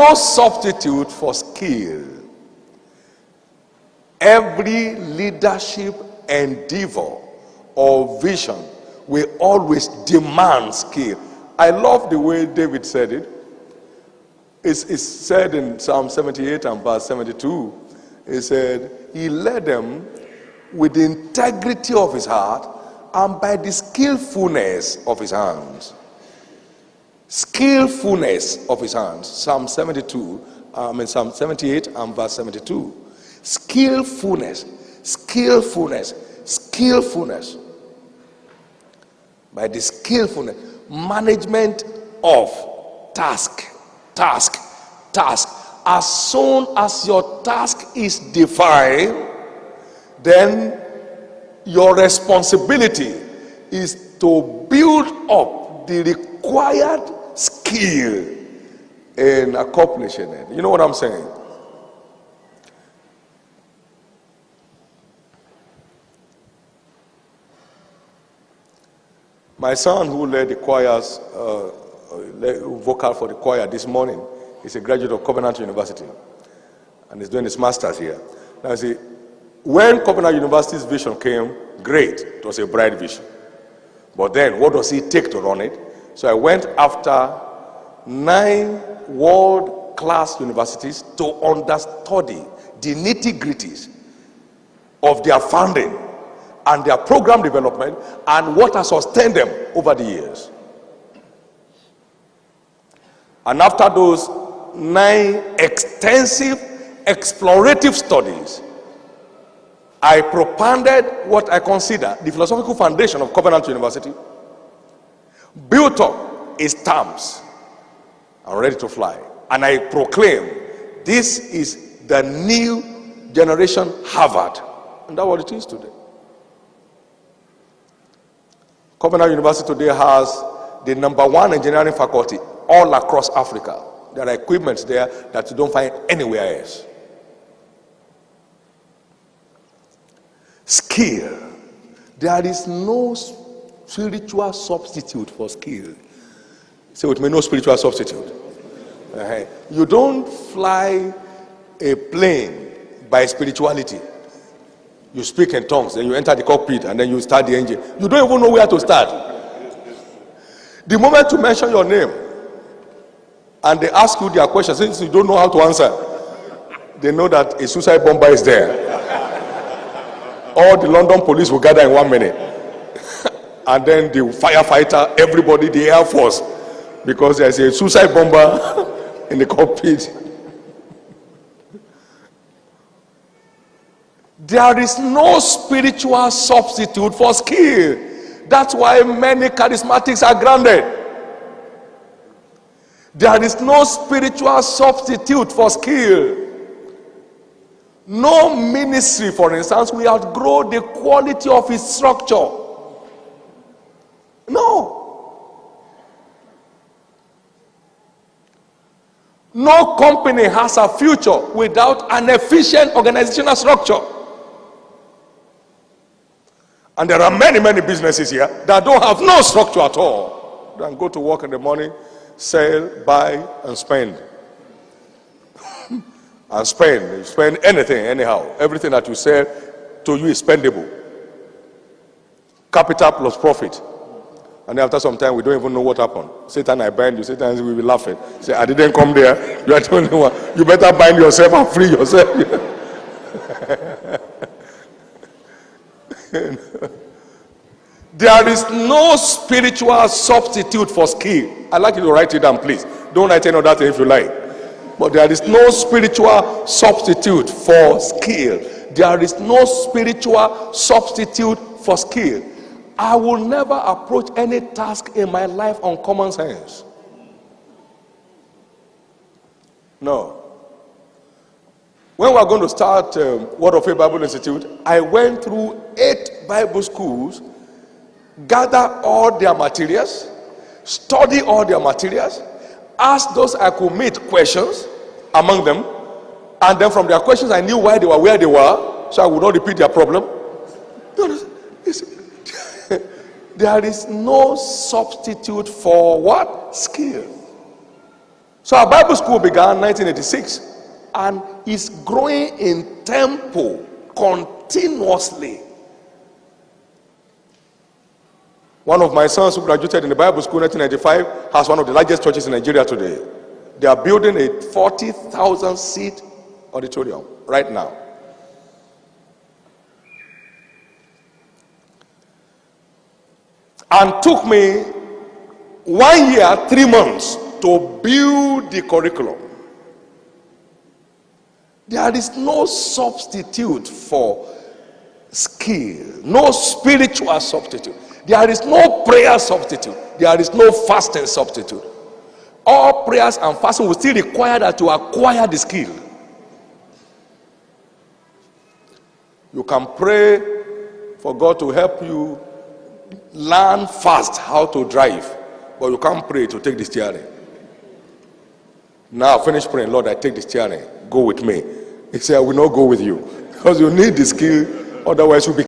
no substitute for skill. Every leadership endeavor or vision will always demand skill. I love the way David said it. It's said in Psalm 78 and verse 72. He said, he led them with the integrity of his heart and by the skillfulness of his hands. Skillfulness of his hands. Psalm 78 and verse 72. Skillfulness. By the skillfulness. Management of task. As soon as your task is defined, then your responsibility is to build up the required skill in accomplishing it. You know what I'm saying? My son, who led the choirs, vocal for the choir this morning, is a graduate of Covenant University and is doing his master's here. Now, see, when Covenant University's vision came, great, it was a bright vision. But then, what does it take to run it? So I went after 9 world-class universities to understudy the nitty-gritties of their founding and their program development and what has sustained them over the years. And after those 9 extensive explorative studies, I propounded what I consider the philosophical foundation of Covenant University, built up its stamps, and ready to fly. And I proclaim this is the new generation Harvard. And that's what it is today. Covenant University today has the #1 engineering faculty all across Africa. There are equipments there that you don't find anywhere else. Skill. There is no spiritual substitute for skill. Say with me, no spiritual substitute. You don't fly a plane by spirituality. You speak in tongues, then you enter the cockpit, and then you start the engine. You don't even know where to start. The moment you mention your name, and they ask you their questions, since you don't know how to answer, they know that a suicide bomber is there. All the London police will gather in 1 minute. And then the firefighter, everybody, the Air Force, because there's a suicide bomber in the cockpit. There is no spiritual substitute for skill. That's why many charismatics are grounded. There is no spiritual substitute for skill. No ministry, for instance, will outgrow the quality of its structure. No. No company has a future without an efficient organizational structure. And there are many businesses here that don't have no structure at all. Then go to work in the morning, sell, buy, and spend. And spend. You spend anything, anyhow. Everything that you sell to you is spendable. Capital plus profit. And after some time, we don't even know what happened. Satan, I bind you. Satan will be laughing. Say, I didn't come there. You are the only one. You better bind yourself and free yourself. There is no spiritual substitute for skill. I'd like you to write it down, please. Don't write any other thing if you like. But there is no spiritual substitute for skill. There is no spiritual substitute for skill. I will never approach any task in my life on common sense. No. When we are going to start Word of Faith Bible Institute, I went through 8 Bible schools, gather all their materials, study all their materials, ask those I could meet questions among them, and then from their questions I knew why they were where they were, so I would not repeat their problem. There is no substitute for what? Skill. So our Bible school began 1986 and is growing in tempo continuously. One of my sons who graduated in the Bible school in 1995 has one of the largest churches in Nigeria today. They are building a 40,000 seat auditorium right now. And took me 1 year, 3 months to build the curriculum. There is no substitute for skill, no spiritual substitute. There is no prayer substitute. There is no fasting substitute. All prayers and fasting will still require that to acquire the skill. You can pray for God to help you learn fast how to drive, but you can't pray to take the steering. Now finish praying, Lord, I take the steering. Go with me. He said, I will not go with you because you need the skill, otherwise you'll be